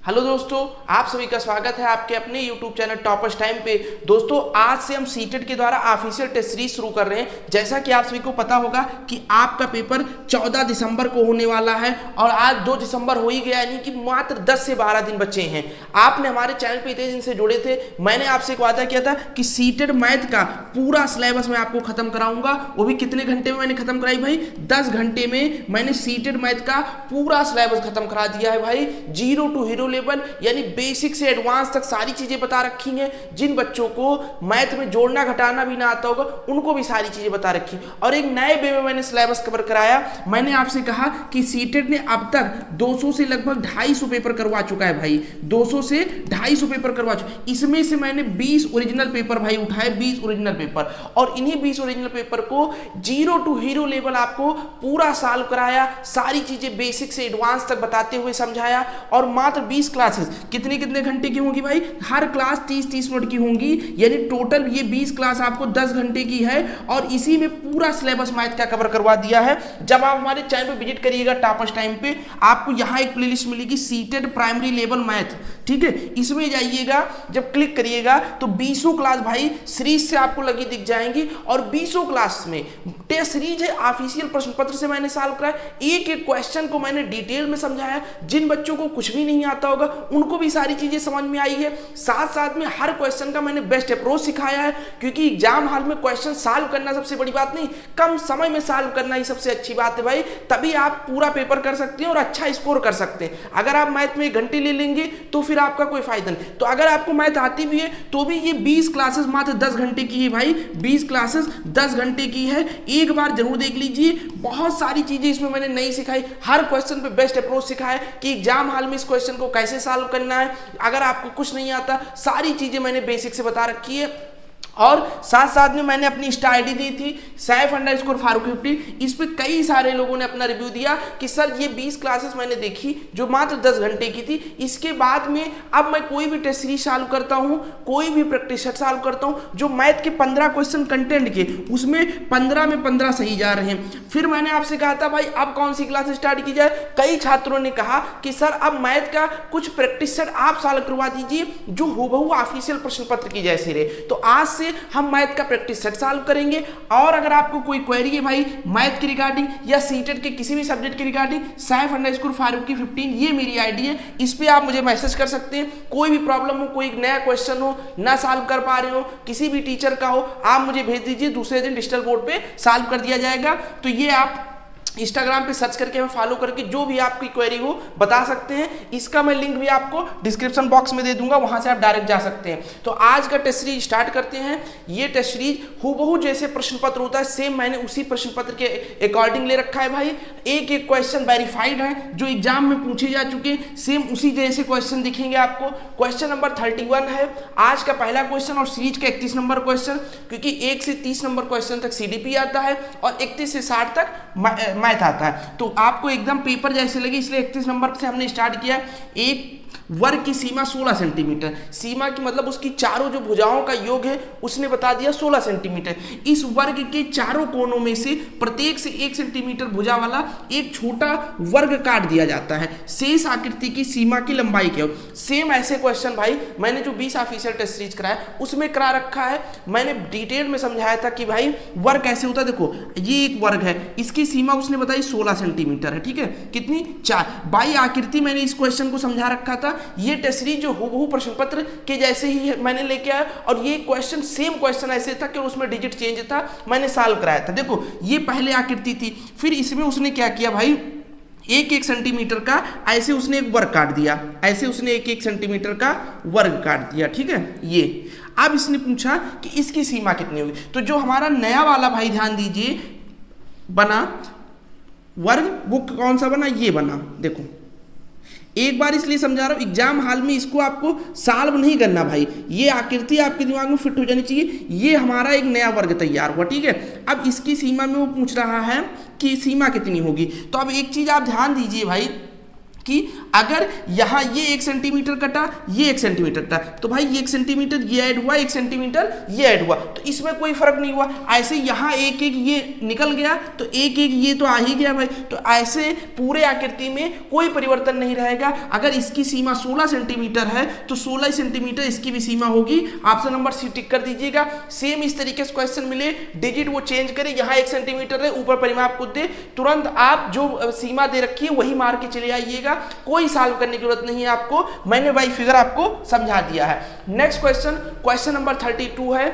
Hello दोस्तों, आप सभी का स्वागत है आपके अपने YouTube चैनल टॉपर्स टाइम पे। दोस्तों, आज से हम सीटेट के द्वारा ऑफिशियल टेस्ट सीरीज शुरू कर रहे हैं। जैसा कि आप सभी को पता होगा कि आपका पेपर 14 दिसंबर को होने वाला है और आज 2 दिसंबर हो ही गया, यानी कि मात्र 10 से 12 दिन बचे हैं। आपने हमारे चैनल पे इतने दिन से जुड़े थे, मैंने आपसे एक वादा किया था कि सीटेट मैथ का पूरा सिलेबस मैं आपको खत्म कराऊंगा। वो भी कितने घंटे में मैंने खत्म कराई भाई? 10 घंटे में मैंने सीटेट मैथ का पूरा सिलेबस खत्म करा दिया है भाई। जीरो टू हीरो लेवल यानी बेसिक से एडवांस तक सारी चीजें बता रखी हैं। जिन बच्चों को मैथ में जोड़ना घटाना भी ना आता होगा उनको भी सारी चीजें बता रखी। और एक नए वे में मैंने सिलेबस कवर कराया। मैंने आपसे कहा कि सीटेट ने अब तक 200 से लगभग 250 पेपर करवा चुका है भाई। 200 से 250 पेपर करवा चुका। इसमें से मैंने 20 ओरिजिनल पेपर भाई उठाए, 20 ओरिजिनल पेपर, और इन्हीं 20 ओरिजिनल पेपर को जीरो टू हीरो लेवल आपको पूरा सॉल्व कराया। सारी चीजें बेसिक से एडवांस तक बताते हुए समझाया। और मात्र 20 क्लासेस कितने कितने घंटे की होंगी भाई? हर क्लास 30-30 मिनट की होंगी, यानी टोटल ये 20 क्लास आपको 10 घंटे की है। और इसी में पूरा सिलेबस मैथ का कवर करवा दिया है। जब आप हमारे चैनल पे विजिट करिएगा टॉपर्स टाइम पे, आपको यहाँ एक प्लेलिस्ट मिलेगी सीटेट प्राइमरी लेवल मैथ, ठीक है। इसमें जाइएगा, जब क्लिक करिएगा तो 20 क्लास भाई सीरीज से आपको लगी दिख जाएंगी। और 20 क्लास में टेस्ट सीरीज है, ऑफिशियल प्रश्न पत्र से मैंने सॉल्व कराया। एक एक क्वेश्चन को मैंने डिटेल में समझाया। जिन बच्चों को कुछ भी नहीं आता होगा उनको भी सारी चीजें समझ में आई है। साथ साथ में हर क्वेश्चन का मैंने बेस्ट अप्रोच सिखाया है, क्योंकि एग्जाम हॉल में क्वेश्चन सॉल्व करना सबसे बड़ी बात नहीं, कम समय में सॉल्व करना ही सबसे अच्छी बात है भाई। तभी आप पूरा पेपर कर सकते हैं और अच्छा स्कोर कर सकते हैं। अगर आप मैथ में 1 घंटे ले लेंगे तो फिर आपका कोई फायदा नहीं। तो अगर आपको मैथ आती भी है तो भी ये 20 क्लासेस मात्र 10 घंटे की है भाई। 20 क्लासेस 10 घंटे की है, एक बार जरूर देख लीजिए। बहुत सारी चीजें इसमें मैंने नई सिखाई, हर क्वेश्चन पे बेस्ट अप्रोच सिखाया कि एग्जाम हॉल में इस क्वेश्चन को कैसे सॉल्व करना है। अगर आपको कुछ नहीं आता, सारी चीजें मैंने बेसिक से बता रखी है। और साथ साथ में मैंने अपनी इंस्टा आईडी दी थी सैफ_फारूक50। इस पे कई सारे लोगों ने अपना रिव्यू दिया कि सर ये 20 क्लासेस मैंने देखी जो मात्र 10 घंटे की थी। इसके बाद में अब मैं कोई भी टेस्ट सीरीज सॉल्व करता हूँ, कोई भी प्रैक्टिस सेट सॉल्व करता हूँ, जो मैथ के 15 क्वेश्चन कंटेंट के उसमें 15 में 15 सही जा रहे हैं। फिर मैंने आपसे कहा था भाई अब कौन सी क्लास स्टार्ट की जाए। कई छात्रों ने कहा कि सर अब मैथ का कुछ प्रैक्टिस सेट आप सॉल्व करवा दीजिए जो हूबहू ऑफिशियल प्रश्न पत्र की जैसे रहे। तो आज से हम मैथ का प्रैक्टिस सेट सॉल्व करेंगे। और अगर आपको कोई क्वेरी है भाई मैथ की रिगार्डिंग या सीटेट के किसी भी सब्जेक्ट की रिगार्डिंग, सैफ_फारूकी15 ये मेरी आईडी है। इस पे आप मुझे मैसेज कर सकते हैं। कोई भी प्रॉब्लम हो, कोई नया क्वेश्चन हो, ना सॉल्व कर पा रहे हो, किसी भी टीचर का हो, आप मुझे भेज दीजिए। दूसरे दिन डिजिटल बोर्ड पे सॉल्व कर दिया जाएगा। तो ये आप इंस्टाग्राम पे सर्च करके हमें फॉलो करके जो भी आपकी क्वेरी हो बता सकते हैं। इसका मैं लिंक भी आपको डिस्क्रिप्शन बॉक्स में दे दूंगा, वहां से आप डायरेक्ट जा सकते हैं। तो आज का टेस्ट सीरीज स्टार्ट करते हैं। ये टेस्ट सीरीज हूबहू जैसे प्रश्न पत्र होता है, सेम मैंने उसी प्रश्न पत्र के अकॉर्डिंग ले रखा है भाई। एक एक क्वेश्चन वेरीफाइड है जो एग्जाम में पूछे जा चुके, सेम उसी जैसे क्वेश्चन दिखेंगे आपको। क्वेश्चन नंबर 31 है आज का पहला क्वेश्चन और सीरीज का 31 नंबर क्वेश्चन, क्योंकि 1 से 30 नंबर क्वेश्चन तक सीडीपी आता है और 31 से 60 तक मैथ आता है। तो आपको एकदम पेपर जैसे लगे, इसलिए 31 नंबर से हमने स्टार्ट किया। एक वर्ग की सीमा 16 सेंटीमीटर, सीमा की मतलब उसकी चारों जो भुजाओं का योग है उसने बता दिया 16 सेंटीमीटर। इस वर्ग के चारों कोनों में से प्रत्येक से 1 सेंटीमीटर भुजा वाला एक छोटा वर्ग काट दिया जाता है। शेष आकृति की सीमा की लंबाई क्या हो। सेम ऐसे क्वेश्चन भाई मैंने जो 20 ऑफिशियल टेस्ट सीरीज कराया उसमें करा रखा है। मैंने डिटेल में समझाया था कि भाई वर्ग कैसे होता है। देखो ये एक वर्ग है, इसकी सीमा उसने बताई 16 सेंटीमीटर है, ठीक है। कितनी? 4 बाई आकृति मैंने इस क्वेश्चन को समझा रखा था। ये टेस्ट सीरीज जो हूबहू प्रश्न पत्र के जैसे ही मैंने लेके आया, और ये क्वेश्चन सेम क्वेश्चन ऐसे था कि उसमें डिजिट चेंज था, मैंने सॉल्व कराया था। देखो ये पहले आकृति थी, फिर इसमें उसने क्या किया भाई, 1-1 सेंटीमीटर का ऐसे उसने एक वर्ग काट दिया, ऐसे उसने 1-1 सेंटीमीटर का वर्ग काट दिया, ठीक है। ये अब इसने पूछा कि इसकी सीमा कितनी होगी। तो जो हमारा नया वाला भाई ध्यान दीजिए बना वर्ग, वो कौन सा बना? ये बना। देखो एक बार इसलिए समझा रहा हूं, एग्जाम हॉल में इसको आपको सॉल्व नहीं करना भाई, ये आकृति आपके दिमाग में फिट हो जानी चाहिए। ये हमारा एक नया वर्ग तैयार हुआ, ठीक है। अब इसकी सीमा में वो पूछ रहा है कि सीमा कितनी होगी। तो अब एक चीज आप ध्यान दीजिए भाई कि अगर यहाँ ये 1 सेंटीमीटर कटा, ये 1 सेंटीमीटर कटा, तो भाई ये 1 सेंटीमीटर ये ऐड हुआ, 1 सेंटीमीटर ये ऐड हुआ, तो इसमें कोई फर्क नहीं हुआ। ऐसे यहाँ एक एक ये निकल गया तो एक एक ये तो आ ही गया भाई, तो ऐसे पूरे आकृति में कोई परिवर्तन नहीं रहेगा। अगर इसकी सीमा 16 सेंटीमीटर है तो 16 सेंटीमीटर इसकी भी सीमा होगी। ऑप्शन नंबर सी टिक कर दीजिएगा। सेम इस तरीके से क्वेश्चन मिले, डिजिट वो चेंज करे, यहाँ 1 सेंटीमीटर है, ऊपर परिमाप को दे, तुरंत आप जो सीमा दे रखी है वही मार के चले आइएगा, कोई सॉल्व करने की जरूरत नहीं है आपको, मैंने बाई फिगर आपको समझा दिया है। नेक्स्ट क्वेश्चन, क्वेश्चन नंबर 32 है,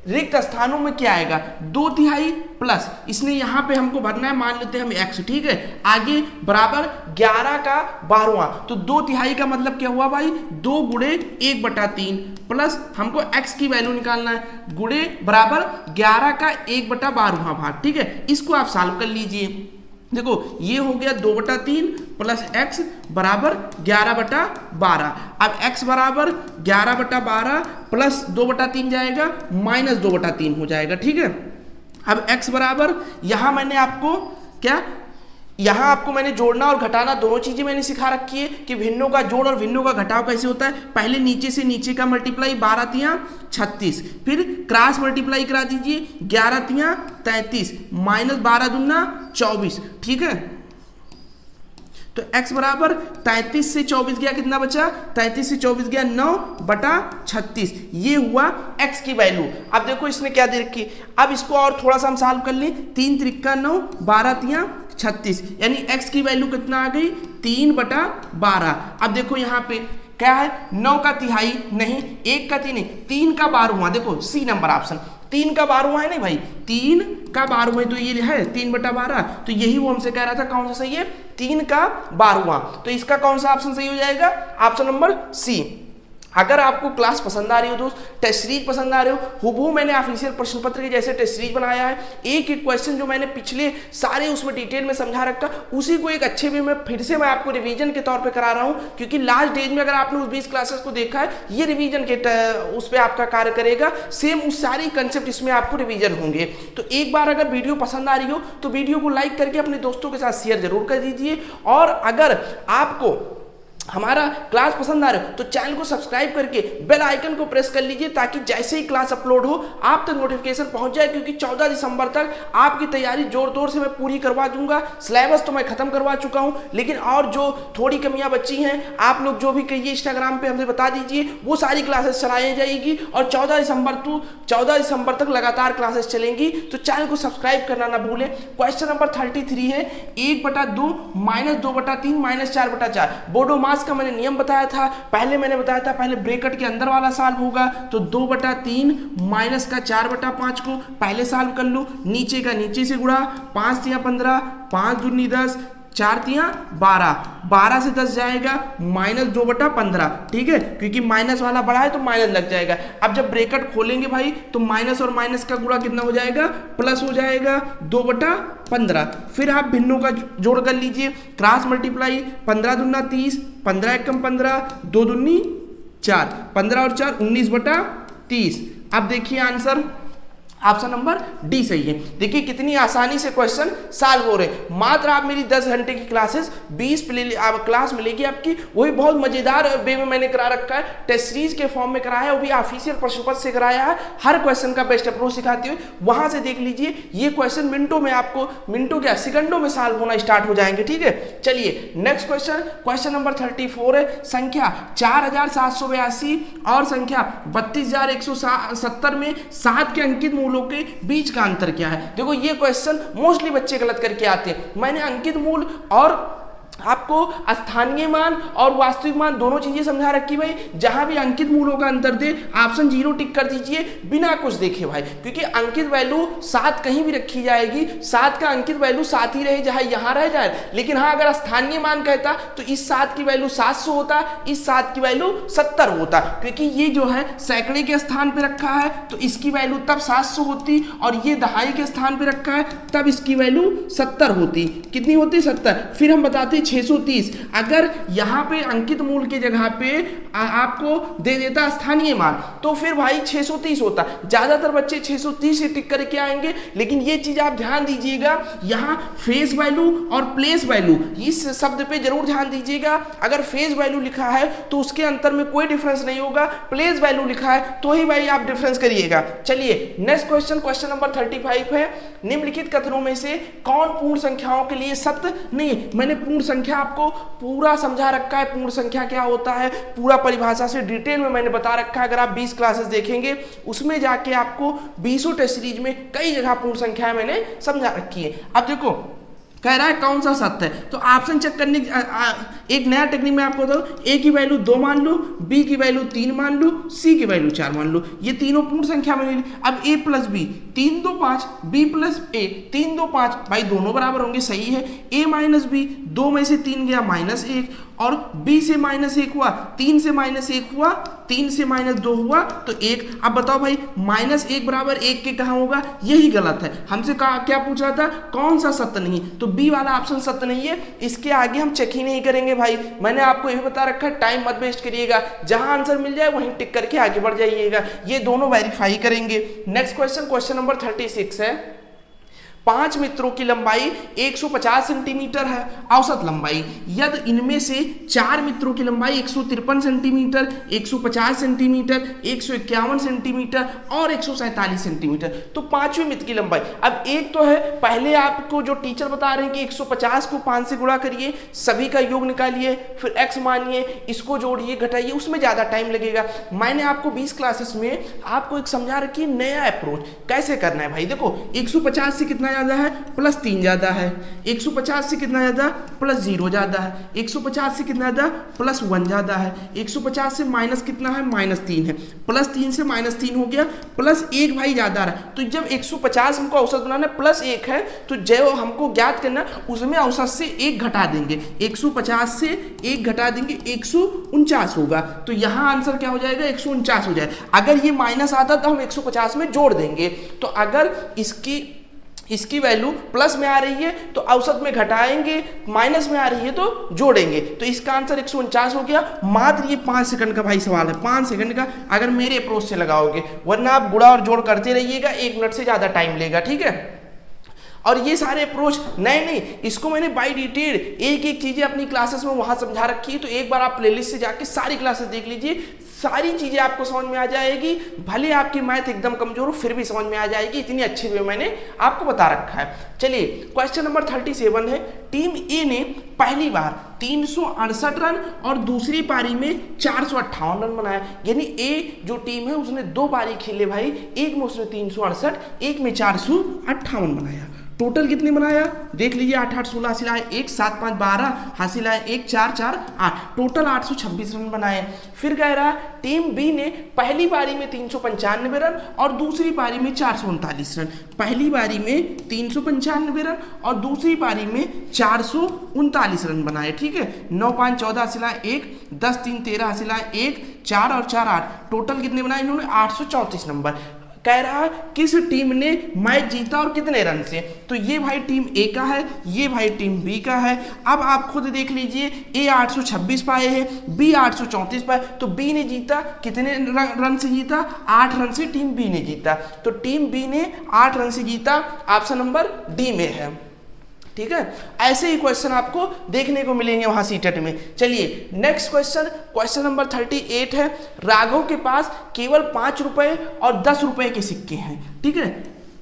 रिक्त स्थानों में क्या आएगा, 2/3 प्लस, इसने यहाँ पे हमको भरना है, मान लेते हैं हम x, ठीक है, आगे बराबर 11 का 12वां, तो 2/3 का मतलब क्या हुआ भाई, 2 गुणे 1/3 प्लस हमको x की वैल्यू निकालना है, गुणे बराबर 11 का 1/12वां भाग, ठीक है, इसको आप सॉल्व कर लीजिए। देखो ये हो गया 2/3 प्लस x बराबर 11/12। अब x बराबर 11/12 प्लस 2/3 जाएगा माइनस 2/3 हो जाएगा, ठीक है। अब x बराबर यहाँ मैंने आपको क्या, यहाँ आपको मैंने जोड़ना और घटाना दोनों चीजें मैंने सिखा रखी है कि भिन्नों का जोड़ और भिन्नों का घटाव कैसे होता है। पहले नीचे से नीचे का मल्टीप्लाई, 12×3 36, फिर क्रॉस मल्टीप्लाई करा दीजिए, 11×3 33 माइनस 12×2 24, ठीक है। तो x बराबर 33 से 24 गया, कितना बचा, 33 से 24 गया 9/36, ये हुआ x की वैल्यू। अब देखो इसने क्या दे रखी, अब इसको और थोड़ा सा हम सॉल्व कर लें, 3 त्रिका 9, 12×3 36, यानी x की वैल्यू कितना आ गई, 3/12। अब देखो यहाँ पे क्या है, 9 का तिहाई नहीं, 1 का 3 नहीं, 3 का 12वां, देखो सी नंबर ऑप्शन, 3 का 12वां है नहीं भाई, 3 का 12वां तो ये है 3/12, तो यही वो हमसे कह रहा था, कौन सा सही है, 3 का 12वां, तो इसका कौन सा ऑप्शन सही हो जाएगा, ऑप्शन नंबर सी। अगर आपको क्लास पसंद आ रही हो दोस्त, टेस्ट सीरीज पसंद आ रहे हो, हुबहू मैंने ऑफिशियल प्रश्न पत्र के जैसे टेस्ट सीरीज बनाया है, एक एक क्वेश्चन जो मैंने पिछले सारे उसमें डिटेल में समझा रखा, उसी को एक अच्छे वे में फिर से मैं आपको रिवीजन के तौर पे करा रहा हूं, क्योंकि लास्ट डेज में अगर आपने उस 20 क्लासेस को देखा है, ये रिवीजन के उस पर आपका कार्य करेगा, सेम उस सारी कंसेप्ट इसमें आपको रिवीजन होंगे। तो एक बार अगर वीडियो पसंद आ रही हो तो वीडियो को लाइक करके अपने दोस्तों के साथ शेयर जरूर कर दीजिए, और अगर आपको हमारा क्लास पसंद आ रहा है तो चैनल को सब्सक्राइब करके बेल आइकन को प्रेस कर लीजिए, ताकि जैसे ही क्लास अपलोड हो आप तक नोटिफिकेशन पहुंच जाए, क्योंकि 14 दिसंबर तक आपकी तैयारी जोर तोर से मैं पूरी करवा दूंगा। सिलेबस तो मैं खत्म करवा चुका हूं, लेकिन और जो थोड़ी कमियां बची हैं, आप लोग जो भी कहिए इंस्टाग्राम पे हमें बता दीजिए, वो सारी क्लासेस चलाई जाएगी, और 14 दिसंबर तक लगातार क्लासेस चलेंगी, तो चैनल को सब्सक्राइब करना ना भूलें। क्वेश्चन नंबर 33 है, 1/2 माइनस 2/3 माइनस 4/4, बोडो मास का मैंने नियम बताया था, मैंने बताया था पहले ब्रैकेट के अंदर वाला सॉल्व होगा, तो 2/3 माइनस का 4/5 को पहले सॉल्व कर लो, नीचे का नीचे से गुणा, 5×3 15, 5×2 10, 4×3 12, 12 से 10 जाएगा माइनस 2/15, ठीक है, क्योंकि माइनस वाला बड़ा है तो माइनस लग जाएगा। अब जब ब्रैकेट खोलेंगे भाई तो माइनस और माइनस का गुणा कितना हो जाएगा, प्लस हो जाएगा 2/15। फिर आप भिन्नों का जोड़ कर लीजिए, क्रॉस मल्टीप्लाई, 15×2 30, 15×1 15, 2×2 4, 15 और 4 19/30। अब देखिए आंसर ऑप्शन नंबर डी सही है। देखिए कितनी आसानी से क्वेश्चन सॉल्व हो रहे हैं। मात्र आप मेरी 10 घंटे की क्लासेस 20 क्लास मिलेगी आपकी, वही बहुत मजेदार वे में मैंने करा रखा है, टेस्ट सीरीज के फॉर्म में कराया है, वो भी ऑफिशियल प्रश्न पत्र से कराया है, हर क्वेश्चन का बेस्ट अप्रोच सिखाते हुए, वहां से देख लीजिए। ये क्वेश्चन मिनटों में आपको, मिनटों क्या सेकंडों में सॉल्व होना स्टार्ट हो जाएंगे, ठीक है। चलिए नेक्स्ट क्वेश्चन, क्वेश्चन नंबर 34 है, संख्या 4782 और संख्या 32170 में 7 के अंकित मूलों के बीच का अंतर क्या है। देखो ये क्वेश्चन मोस्टली बच्चे गलत करके आते हैं। मैंने अंकित मूल और आपको स्थानीय मान और वास्तविक मान दोनों चीजें समझा रखी भाई। जहां भी अंकित मूलों का अंतर दे ऑप्शन 0 टिक कर दीजिए बिना कुछ देखे भाई, क्योंकि अंकित वैल्यू 7 कहीं भी रखी जाएगी, 7 का अंकित वैल्यू 7 ही रहे, चाहे यहां रह जाए। लेकिन हाँ अगर स्थानीय मान कहता तो इस 7 की वैल्यू 700 होता, इस 7 की वैल्यू 70 होता, क्योंकि ये जो है सैकड़े के स्थान पे रखा है तो इसकी वैल्यू तब 700 होती, और ये दहाई के स्थान पे रखा है तब इसकी वैल्यू 70 होती। कितनी होती, 70। फिर हम बताते 630, अगर यहाँ पे अंकित मूल की जगह पे आपको दे देता स्थानीय मान तो फिर भाई 630 होता। ज्यादातर बच्चे 630 से टिक करके आएंगे, लेकिन ये चीज आप ध्यान दीजिएगा, यहाँ फेस वैल्यू और प्लेस वैल्यू इस शब्द पे जरूर ध्यान दीजिएगा। अगर फेस वैल्यू लिखा है तो उसके अंतर में कोई डिफरेंस नहीं होगा, प्लेस वैल्यू लिखा है तो ही भाई आप डिफरेंस करिएगा। चलिए नेक्स्ट क्वेश्चन, क्वेश्चन नंबर 35 है, निम्नलिखित कथनों में से कौन पूर्ण संख्याओं के लिए सत्य नहीं। मैंने पूर्ण संख्या आपको पूरा समझा रखा है, पूर्ण संख्या क्या होता है पूरा परिभाषा से डिटेल में मैंने बता रखा है। अगर आप 20 क्लासेस देखेंगे उसमें जाके आपको 20 टेस्ट सीरीज में कई जगह पूर्ण संख्या मैंने समझा रखी है। अब देखो कह रहा है कौन सा सत्य है, तो ऑप्शन चेक करने एक नया टेक्निक में आपको बताऊं, ए की वैल्यू 2 मान लो, बी की वैल्यू 3 मान लो, सी की वैल्यू 4 मान लो, ये तीनों पूर्ण संख्या में ले ली। अब ए प्लस बी 3 2 5, बी प्लस ए 3 2 5, भाई दोनों बराबर होंगे, सही है। ए माइनस बी 2 में से 3 गया -1, और बी से -1 हुआ, 3 से -1 हुआ, 3 से -2 हुआ तो 1। अब बताओ भाई -1 बराबर 1 के कहाँ होगा, यही गलत है। हमसे क्या पूछ रहा था, कौन सा सत्य नहीं, तो बी वाला ऑप्शन सत्य नहीं है। इसके आगे हम चेक ही नहीं करेंगे भाई, मैंने आपको यही बता रखा है, टाइम मत वेस्ट करिएगा, जहां आंसर मिल जाए वहीं टिक करके आगे बढ़ जाइएगा, ये दोनों वेरीफाई करेंगे। नेक्स्ट क्वेश्चन, क्वेश्चन नंबर 36 है, 5 मित्रों की लंबाई 150 सेंटीमीटर है औसत लंबाई, यदि इनमें से 4 मित्रों की लंबाई 153 सेंटीमीटर, 150 सेंटीमीटर, 151 सेंटीमीटर और 147 सेंटीमीटर, तो 5वें मित्र की लंबाई। अब एक तो है, पहले आपको जो टीचर बता रहे हैं कि 150 को 5 से गुणा करिए, सभी का योग निकालिए, फिर x मानिए, इसको जोड़िए घटाइए, उसमें ज़्यादा टाइम लगेगा। मैंने आपको 20 क्लासेस में आपको एक समझा रखी है नया अप्रोच कैसे करना है। भाई देखो 150 से कितना ज्यादा है, +3 ज्यादा है, 150 से कितना ज्यादा, +0 ज्यादा है, 150 से कितना ज्यादा, +1 ज्यादा है, 150 से माइनस कितना है, -3 है, +3 से -3 हो गया, +1 भाई ज्यादा रहा। तो जब 150 हमको औसत बनाना है, +1 है, तो जो हमको ज्ञात करना उसमें औसत से 1 घटा देंगे, 150 से 1 घटा देंगे, 149 होगा। तो यहाँ आंसर क्या हो जाएगा, 149 हो जाएगा। अगर ये माइनस आता तो हम 150 में जोड़ देंगे, तो अगर इसकी वैल्यू प्लस में आ रही है तो औसत में घटाएंगे, माइनस में आ रही है तो जोड़ेंगे, तो इसका आंसर 149 हो गया। मात्र ये 5 सेकंड का भाई सवाल है, 5 सेकंड का, अगर मेरे अप्रोच से लगाओगे, वरना आप गुणा और जोड़ करते रहिएगा, 1 मिनट से ज्यादा टाइम लेगा, ठीक है। और ये सारे अप्रोच नहीं, इसको मैंने बाय डिटेल एक एक चीजें अपनी क्लासेस में वहां समझा रखी है, तो एक बार आप प्लेलिस्ट से जाके सारी क्लासेस देख लीजिए, सारी चीजें आपको समझ में आ जाएगी। भले आपकी मैथ एकदम कमजोर हो फिर भी समझ में आ जाएगी, इतनी अच्छी वे मैंने आपको बता रखा है। चलिए क्वेश्चन नंबर 37 है, टीम ए ने पहली बार 368 रन और दूसरी पारी में 458 रन बनाया, यानी ए जो टीम है उसने 2 पारी खेले भाई, एक में उसने 368, एक में 458 बनाया। टोटल कितने बनाया देख लीजिए, 8 8 16 हासिल आए, 1 7 5 12 हासिल आए, 1 4 4 8, टोटल 826 रन बनाए। फिर कह रहा टीम बी ने पहली पारी में 395 रन और दूसरी पारी में 439 रन, पहली पारी में 395 रन और दूसरी पारी में 439 रन बनाए, ठीक है। 9 5 14 हासिल आए, 1 10 3 13 हासिल आए, 1 4 और 4 8, टोटल कितने बनाए इन्होंने, 834 नंबर। कह रहा है किस टीम ने मैच जीता और कितने रन से, तो ये भाई टीम ए का है, ये भाई टीम बी का है। अब आप खुद देख लीजिए, ए 826 पाए हैं, बी 834 पाए, तो बी ने जीता कितने रन से जीता, 8 रन से टीम बी ने जीता, तो टीम बी ने 8 रन से जीता, ऑप्शन नंबर डी में है, ठीक है। ऐसे ही क्वेश्चन आपको देखने को मिलेंगे वहां सीटेट में। चलिए नेक्स्ट क्वेश्चन, क्वेश्चन नंबर 38 है, राघव के पास केवल 5 रुपए और 10 रुपए के सिक्के हैं, ठीक है,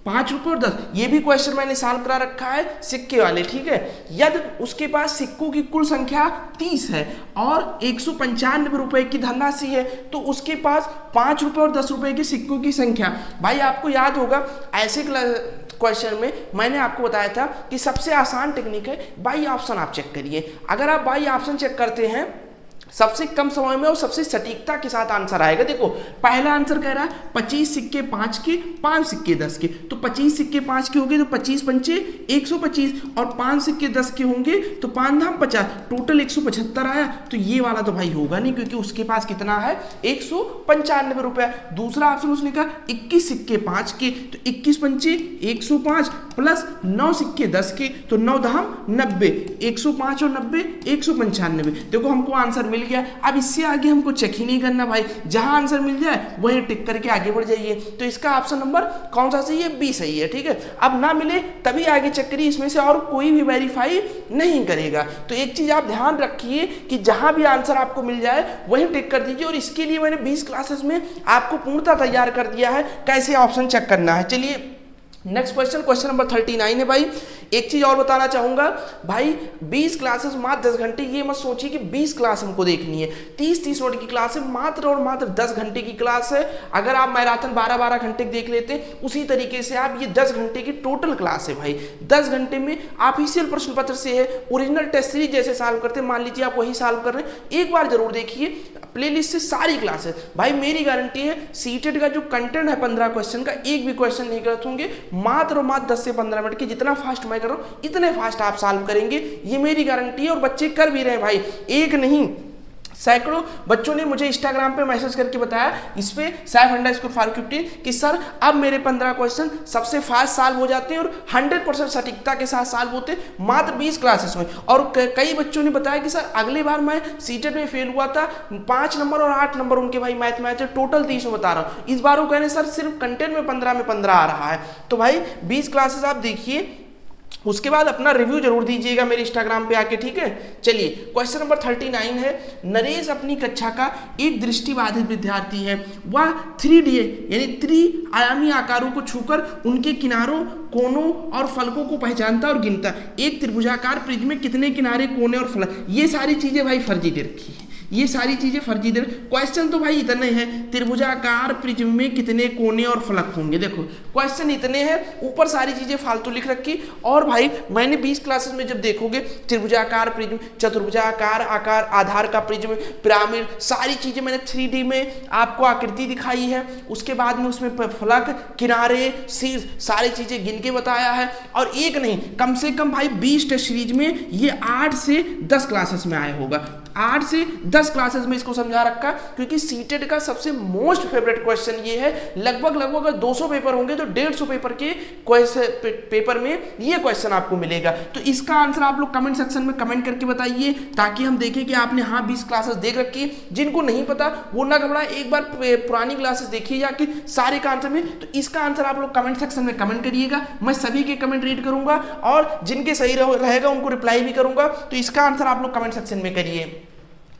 5 रुपए और 10, ये भी क्वेश्चन मैंने सॉल्व करा रखा है सिक्के वाले, ठीक है। यदि उसके पास सिक्कों की कुल संख्या 30 है और 195 रुपए की धनराशि है, तो उसके पास 5 रुपए और 10 रुपए के सिक्कों की संख्या, भाई आपको याद होगा ऐसे क्वेश्चन में मैंने आपको बताया था कि सबसे आसान टेक्निक है बाई ऑप्शन आप चेक करिए। अगर आप बाई ऑप्शन चेक करते हैं सबसे कम समय में और सबसे सटीकता के साथ आंसर आएगा। देखो पहला आंसर कह रहा है 25 सिक्के 5 के, 5 सिक्के 10 के, तो 25 सिक्के 5 के होंगे तो 25 पंचे 125, और 5 सिक्के 10 के होंगे तो 5 धाम 50, टोटल 175 आया। तो ये वाला तो भाई होगा नहीं, क्योंकि उसके पास कितना है 195 रुपया। दूसरा ऑप्शन उसने कहा 21 सिक्के 5 के, तो 21 पंचे 105 प्लस 9 सिक्के 10 के, तो 9 धाम 90, 105 और 90 195। देखो हमको आंसर मिल गया। अब इससे आगे हमको चेक ही नहीं करना भाई, जहां आंसर मिल जाए वहीं टिक करके आगे बढ़ जाइए। तो इसका ऑप्शन नंबर कौन सा सही है? बी सही है। ठीक है, अब ना मिले तभी आगे चेक करिए, इसमें से और कोई भी वेरीफाई नहीं करेगा। तो एक चीज आप ध्यान रखिए कि जहां भी आंसर आपको मिल जाए वहीं टिक कर दीजिए। और इसके लिए मैंने 20 क्लासेस में आपको पूर्णतः तैयार कर दिया है कैसे ऑप्शन चेक करना है। चलिए नेक्स्ट क्वेश्चन, क्वेश्चन नंबर 39 है भाई। एक चीज और बताना चाहूंगा भाई, 20 क्लासेस मात्र 10 घंटे, ये मत सोचिए कि 20 क्लास हमको देखनी है। 30-30 मिनट की क्लास है, मात्र और मात्र 10 घंटे की क्लास है। अगर आप मैराथन 12-12 घंटे देख लेते उसी तरीके से आप ये 10 घंटे की टोटल क्लास है भाई। 10 घंटे में ऑफिशियल प्रश्न पत्र से है, ओरिजिनल टेस्ट सीरीज जैसे सॉल्व करते हैं, मान लीजिए आप वही सॉल्व कर रहे हैं, एक बार जरूर देखिए प्लेलिस्ट से सारी क्लासेस। भाई मेरी गारंटी है सीटेट का जो कंटेंट है 15 क्वेश्चन का, एक भी क्वेश्चन नहीं गलत होंगे। मात्र और मात्र 10 से 15 मिनट के, जितना फास्ट मैं कर रहा हूं इतने फास्ट आप सॉल्व करेंगे, ये मेरी गारंटी है। और बच्चे कर भी रहे हैं भाई, एक नहीं सैकड़ों बच्चों ने मुझे इंस्टाग्राम पे मैसेज करके बताया, इस पे Saif_Faruq15 कि सर अब मेरे 15 क्वेश्चन सबसे फास्ट सॉल्व हो जाते हैं और 100% सटीकता के साथ सॉल्व होते हैं मात्र 20 क्लासेस में। और कई बच्चों ने बताया कि सर अगले बार मैं सीटेट में फेल हुआ था, 5 नंबर और 8 नंबर उनके भाई मैथ में आए थे, टोटल 30 में बता रहा हूँ। इस बार वो कह रहे सर सिर्फ कंटेंट में 15 आ रहा है। तो भाई 20 क्लासेस आप देखिए, उसके बाद अपना रिव्यू जरूर दीजिएगा मेरे इंस्टाग्राम पे आके। ठीक है, चलिए क्वेश्चन नंबर 39 है। नरेश अपनी कक्षा का एक दृष्टिबाधित विद्यार्थी है। वह 3D यानी त्रिआयामी आकारों को छूकर उनके किनारों, कोनों और फलकों को पहचानता और गिनता। एक त्रिभुजाकार प्रिज्म में कितने किनारे, कोने और फलक, ये सारी चीजें भाई फर्जी दे रखी है, ये सारी चीजें फर्जी दे। क्वेश्चन तो भाई इतने हैं, त्रिभुजाकार प्रिज्म में कितने कोने और फलक होंगे, देखो क्वेश्चन इतने हैं, ऊपर सारी चीजें फालतू लिख रखी। और भाई मैंने 20 क्लासेस में जब देखोगे त्रिभुजाकार प्रिज्म, चतुर्भुजाकार आकार आधार का प्रिज्म, पिरामिड, सारी चीजें मैंने 3D में आपको आकृति दिखाई है। उसके बाद में उसमें फलक, किनारे, शीर्ष, सारी चीजें गिन के बताया है। और एक नहीं, कम से कम भाई 20 टेस्ट सीरीज में ये 8 से 10 क्लासेस में आया होगा, 8 से 10 क्लासेस में इसको समझा रखा। क्योंकि सीटेट का सबसे मोस्ट फेवरेट क्वेश्चन ये है। लगभग अगर 200 पेपर होंगे तो 150 पेपर के पेपर में ये क्वेश्चन आपको मिलेगा। तो इसका आंसर आप लोग कमेंट सेक्शन में कमेंट करके बताइए, ताकि हम देखें कि आपने हाँ 20 क्लासेस देख रखी। जिनको नहीं पता वो ना घबराए, एक बार पुरानी क्लासेस देखिए जाके सारे का आंसर में। तो इसका आंसर आप लोग कमेंट सेक्शन में कमेंट करिएगा, मैं सभी के कमेंट रीड करूंगा और जिनके सही रहेगा उनको रिप्लाई भी करूंगा। तो इसका आंसर आप लोग कमेंट सेक्शन में करिए।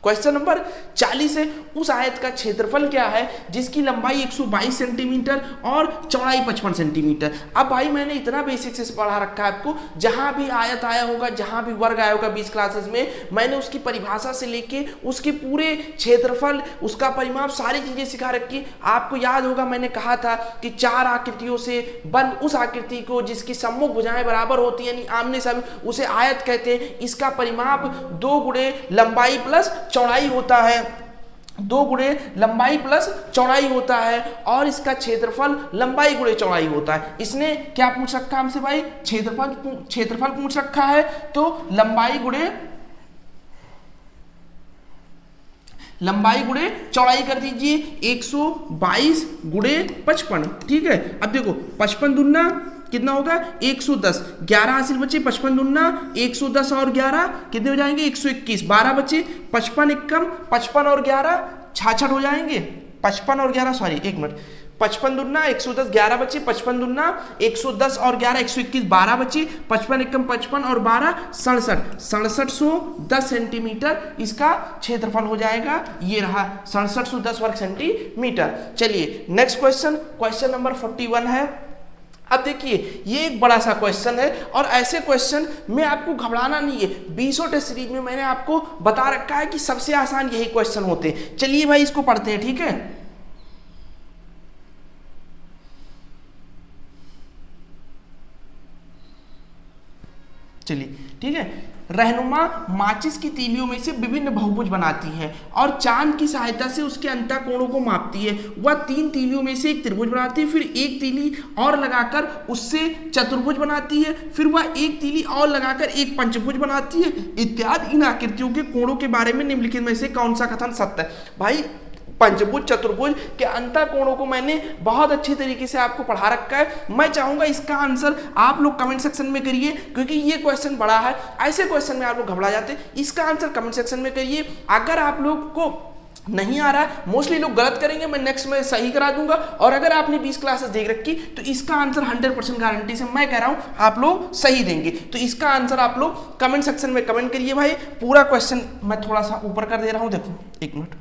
क्वेश्चन नंबर 40 है। उस आयत का क्षेत्रफल क्या है जिसकी लंबाई 122 सेंटीमीटर और चौड़ाई 55 सेंटीमीटर। अब भाई मैंने इतना बेसिक से पढ़ा रखा है आपको, जहां भी आयत आया होगा, जहां भी वर्ग आया होगा 20 क्लासेस में, मैंने उसकी परिभाषा से लेके उसके पूरे क्षेत्रफल, उसका परिमाप, सारी चीजें सिखा रखी। आपको याद होगा मैंने कहा था कि 4 आकृतियों से बन उस आकृति को जिसकी सम्मुख भुजाएं बराबर होती है, यानी आमने सामने, उसे आयत कहते हैं। इसका परिमाप 2 गुणे लंबाई प्लस चौड़ाई होता है, 2 गुणे लंबाई प्लस चौड़ाई होता है। और इसका क्षेत्रफल लंबाई गुणे चौड़ाई होता है। इसने क्या पूछ रखा हमसे भाई? क्षेत्रफल पूछ रखा है। तो लंबाई गुणे चौड़ाई कर दीजिए, 122 गुणे 55। ठीक है, अब देखो 55 दूना कितना होगा 110, 11 हासिल बचे, 55 दूना 110 और 11 कितने हो जाएंगे 121, 12 बचे, 55 एकम 55 और 11 66 हो जाएंगे, 55 और 11 सॉरी एक मिनट, 55 दूना 110, 11 बचे, 55 दूना 110 और 11 121, 12 बचे, 55 एकम 55 और 12 67, 6710 सेंटीमीटर इसका क्षेत्रफल हो जाएगा। ये रहा 6710 वर्ग सेंटीमीटर। चलिए नेक्स्ट क्वेश्चन, क्वेश्चन नंबर 41 है। अब देखिए ये एक बड़ा सा क्वेश्चन है और ऐसे क्वेश्चन में आपको घबराना नहीं है। 20 टेस्ट सीरीज में मैंने आपको बता रखा है कि सबसे आसान यही क्वेश्चन होते हैं। चलिए भाई इसको पढ़ते हैं। ठीक है, चलिए ठीक है, रहनुमा माचिस की तीलियों में से विभिन्न बहुभुज बनाती है और चांद की सहायता से उसके अंतःकोणों को मापती है। वह 3 तीलियों में से एक त्रिभुज बनाती है, फिर एक तीली और लगाकर उससे चतुर्भुज बनाती है, फिर वह एक तीली और लगाकर एक पंचभुज बनाती है इत्यादि। इन आकृतियों के कोणों के बारे में निम्नलिखित में से कौन सा कथन सत्य है? भाई पंचभुज चतुर्भुज के अंतःकोणों को मैंने बहुत अच्छी तरीके से आपको पढ़ा रखा है। मैं चाहूंगा इसका आंसर आप लोग कमेंट सेक्शन में करिए, क्योंकि ये क्वेश्चन बड़ा है, ऐसे क्वेश्चन में आप लोग घबरा जाते हैं। इसका आंसर कमेंट सेक्शन में करिए। अगर आप लोग को नहीं आ रहा है, मोस्टली लोग गलत करेंगे, मैं नेक्स्ट में सही करा दूंगा। और अगर आपने 20 क्लासेस देख रखी तो इसका आंसर 100% गारंटी से मैं कह रहा हूं आप लोग सही देंगे। तो इसका आंसर आप लोग कमेंट सेक्शन में कमेंट करिए। भाई पूरा क्वेश्चन मैं थोड़ा सा ऊपर कर दे रहा हूं, देखो 1 मिनट,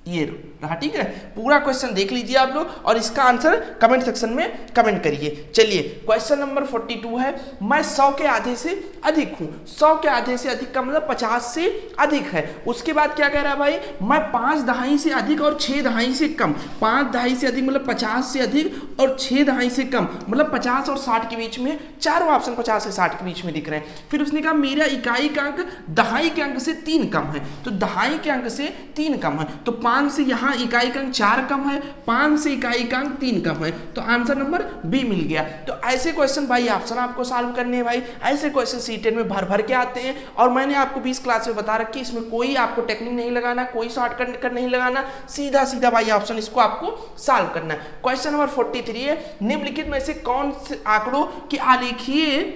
ये रहा, ठीक है। पूरा क्वेश्चन देख लीजिए आप लोग और इसका आंसर कमेंट सेक्शन में कमेंट करिए। चलिए क्वेश्चन नंबर 42 है, मैं 100 के आधे से अधिक हूं। 100 के आधे से अधिक का मतलब 50 से अधिक है। उसके बाद क्या कह रहा है भाई, मैं 5 दहाई से अधिक और 6 दहाई से कम। 5 दहाई से अधिक मतलब 50 से अधिक और 6 दहाई से कम मतलब 50 और 60 के बीच में, चारों ऑप्शन 50 से 60 के बीच में दिख रहे हैं। फिर उसने कहा मेरा इकाई का अंक दहाई के अंक से 3 कम है। तो दहाई के अंक से 3 कम है, तो 5 से यहां इकाई का अंक 4 कम है, 5 से इकाई का अंक 3 कम है, तो आंसर नंबर बी मिल गया। तो ऐसे क्वेश्चन भाई ऑप्शन आपको सॉल्व करने हैं। भाई ऐसे क्वेश्चन सीटेट में भर भर के आते हैं और मैंने आपको 20 क्लास में बता रखी, इसमें कोई आपको टेक्निक नहीं लगाना, कोई शॉर्टकट नहीं लगाना, सीधा सीधा भाई ऑप्शन इसको आपको सॉल्व करना है। क्वेश्चन नंबर 43 है, निम्नलिखित में से कौन से आंकड़ों के आलेखीय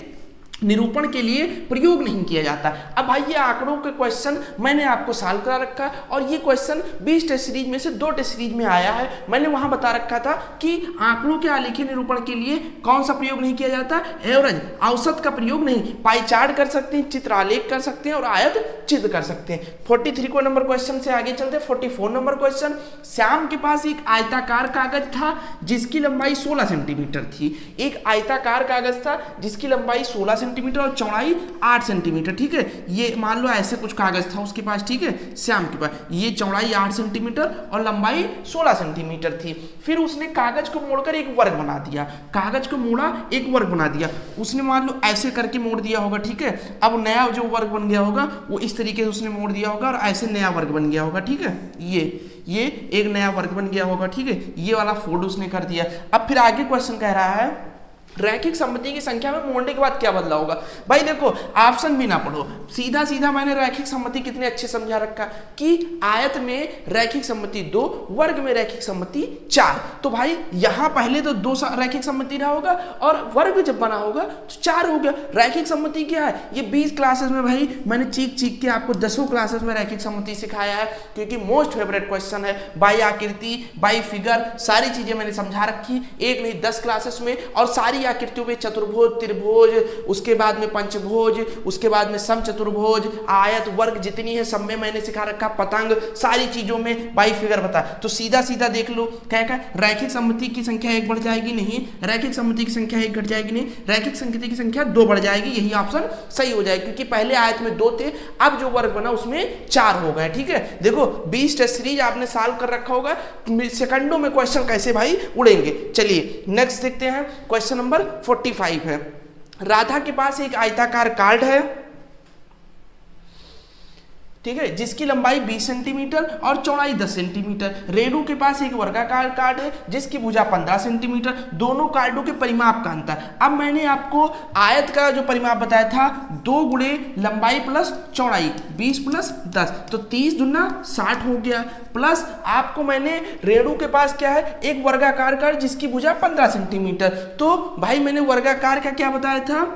निरूपण के लिए प्रयोग नहीं किया जाता। अब भाई ये आंकड़ों के क्वेश्चन मैंने आपको सॉल्व करा रखा है और ये क्वेश्चन 20 टेस्ट सीरीज में से 2 टेस्ट सीरीज में आया है। मैंने वहां बता रखा था कि आंकड़ों के आलेखीय निरूपण के लिए कौन सा प्रयोग नहीं किया जाता, एवरेज औसत का प्रयोग नहीं। पाई चार्ट कर सकते हैं, चित्र आलेख कर सकते हैं और आयत चित्र कर सकते हैं। 43 को नंबर क्वेश्चन से आगे चलते हैं। 44 नंबर क्वेश्चन, श्याम के पास एक आयताकार कागज था जिसकी लंबाई 16 सेंटीमीटर थी। एक आयताकार कागज था जिसकी लंबाई 16 सेंटीमीटर और चौड़ाई 8 सेंटीमीटर, ठीक है। ये मान लो ऐसे कुछ कागज था उसके पास, ठीक है, श्याम के पास। ये चौड़ाई 8 सेंटीमीटर और लंबाई 16 सेंटीमीटर थी। फिर उसने कागज को मोड़कर एक वर्ग बना दिया। कागज को मोड़ा, एक वर्ग बना दिया। उसने मान लो ऐसे करके मोड़ दिया होगा, ठीक है। अब नया जो वर्ग बन गया होगा वो इस तरीके से उसने मोड़ दिया होगा और ऐसे नया वर्ग बन गया होगा, ठीक है। ये एक नया वर्ग बन गया होगा, ठीक है। ये वाला फोल्ड उसने कर दिया। अब फिर आगे क्वेश्चन कह रहा है, रैखिक सममिति की संख्या में मोड़ने के बाद क्या बदला होगा। भाई देखो ऑप्शन भी ना पढ़ो, सीधा सीधा मैंने रैखिक सममिति कितने अच्छे समझा रखा कि आयत में रैखिक सममिति 2, वर्ग में रैखिक सममिति 4। तो भाई यहां पहले तो 2 रैखिक सममिति रहा होगा और वर्ग जब बना होगा तो 4 हो गया। रैखिक सममिति क्या है, ये 20 क्लासेस में भाई मैंने चीख के आपको 10 क्लासेस में रैखिक सममिति सिखाया है, क्योंकि मोस्ट फेवरेट क्वेश्चन है। बाई आकृति, बाई फिगर, सारी चीजें मैंने समझा रखी, एक नहीं 10 क्लासेस में। और सारी आकृतियों में चतुर्भुज, त्रिभुज, उसके बाद में पंचभुज, उसके बाद में समचतुर्भुज, आयत, वर्ग जितनी है सब में मैंने सिखा रखा, पतंग, सारी चीजों में बाई फिगर बता। तो सीधा सीधा देख लो क्या क्या, रैखिक सममिति की संख्या 1 बढ़ जाएगी, नहीं। रैखिक सममिति की संख्या 1 घट जाएगी, नहीं। रैखिक सममिति की संख्या 2 बढ़ जाएगी, यही ऑप्शन सही हो जाएगा, क्योंकि पहले आयत में 2 थे, अब जो वर्ग बना उसमें 4 हो गए, ठीक है। देखो 20 टेस्ट सीरीज आपने सॉल्व कर रखा होगा, सेकंडों में क्वेश्चन कैसे भाई उड़ेंगे। चलिए नेक्स्ट देखते हैं, क्वेश्चन नंबर 45 है। राधा के पास एक आयताकार कार्ड है, ठीक है, जिसकी लंबाई 20 सेंटीमीटर और चौड़ाई 10 सेंटीमीटर। रेणु के पास एक वर्गाकार कार्ड है जिसकी भुजा 15 सेंटीमीटर। दोनों कार्डों के परिमाप का अंतर। अब मैंने आपको आयत का जो परिमाप बताया था, 2 गुणे लंबाई प्लस चौड़ाई, 20 प्लस 10, तो 30 दूना 60 हो गया। प्लस आपको मैंने रेणु के पास क्या है, एक वर्गाकार कार्ड जिसकी भुजा 15 सेंटीमीटर। तो भाई मैंने वर्गाकार का क्या बताया था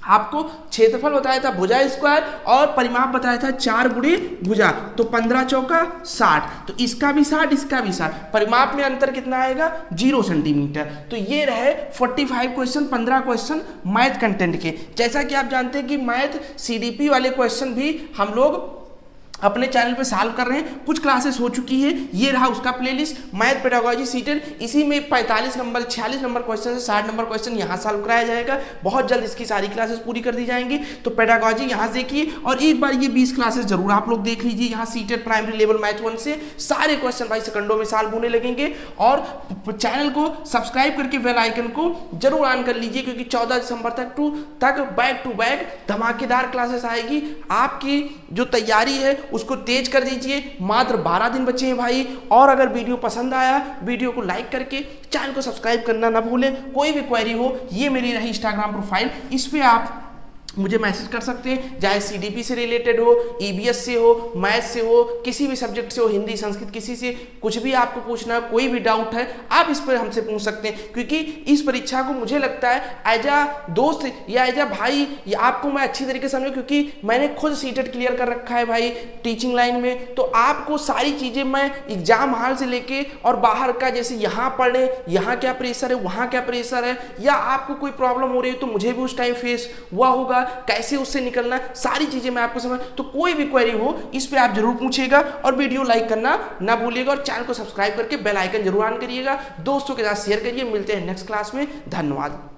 आपको, क्षेत्रफल बताया था भुजा स्क्वायर और परिमाप बताया था 4 गुणे भुजा, तो 15 चौका 60, तो इसका भी 60 इसका भी 60। परिमाप में अंतर कितना आएगा, 0 सेंटीमीटर। तो ये रहे 45 क्वेश्चन, 15 क्वेश्चन मैथ कंटेंट के। जैसा कि आप जानते हैं कि मैथ CDP वाले क्वेश्चन भी हम लोग अपने चैनल पे सॉल्व कर रहे हैं। कुछ क्लासेस हो चुकी है, ये रहा उसका प्लेलिस्ट मैथ पेडागोजी सीटेड। इसी में 45 नंबर 46 नंबर क्वेश्चन से 60 नंबर क्वेश्चन यहाँ सॉल्व कराया जाएगा। बहुत जल्द इसकी सारी क्लासेस पूरी कर दी जाएंगी। तो पेडागोजी यहाँ से देखिए और एक बार ये 20 क्लासेस जरूर आप लोग देख लीजिए। यहाँ सीटेड प्राइमरी लेवल मैथ 1 से सारे क्वेश्चन भाई सेकंडों में सॉल्व होने लगेंगे। और चैनल को सब्सक्राइब करके बेल आइकन को जरूर ऑन कर लीजिए, क्योंकि 14 दिसंबर तक बैक टू बैक धमाकेदार क्लासेस आएगी। आपकी जो तैयारी है उसको तेज कर दीजिए। मात्र 12 दिन बचे हैं भाई। और अगर वीडियो पसंद आया, वीडियो को लाइक करके चैनल को सब्सक्राइब करना ना भूलें। कोई भी क्वेरी हो, ये मेरी रही इंस्टाग्राम प्रोफाइल, इस पे आप मुझे मैसेज कर सकते हैं, चाहे सीडीपी से रिलेटेड हो, ईबीएस से हो, मैथ से हो, किसी भी सब्जेक्ट से हो, हिंदी संस्कृत किसी से कुछ भी आपको पूछना है, कोई भी डाउट है आप इस पर हमसे पूछ सकते हैं। क्योंकि इस परीक्षा को मुझे लगता है एज अ दोस्त या एज अ भाई या आपको मैं अच्छी तरीके से समझूं, क्योंकि मैंने खुद सीटेट क्लियर कर रखा है भाई टीचिंग लाइन में। तो आपको सारी चीज़ें मैं एग्जाम हॉल से लेके और बाहर का, जैसे यहाँ पढ़े, यहाँ क्या प्रेशर है, वहाँ क्या प्रेशर है, या आपको कोई प्रॉब्लम हो रही है तो मुझे भी उस टाइम फेस हुआ होगा, कैसे उससे निकलना, सारी चीजें मैं आपको समझ। तो कोई भी क्वेरी हो इस पे आप जरूर पूछिएगा और वीडियो लाइक करना ना भूलिएगा और चैनल को सब्सक्राइब करके बेल आइकन जरूर ऑन करिएगा। दोस्तों के साथ शेयर करिए। मिलते हैं नेक्स्ट क्लास में। धन्यवाद।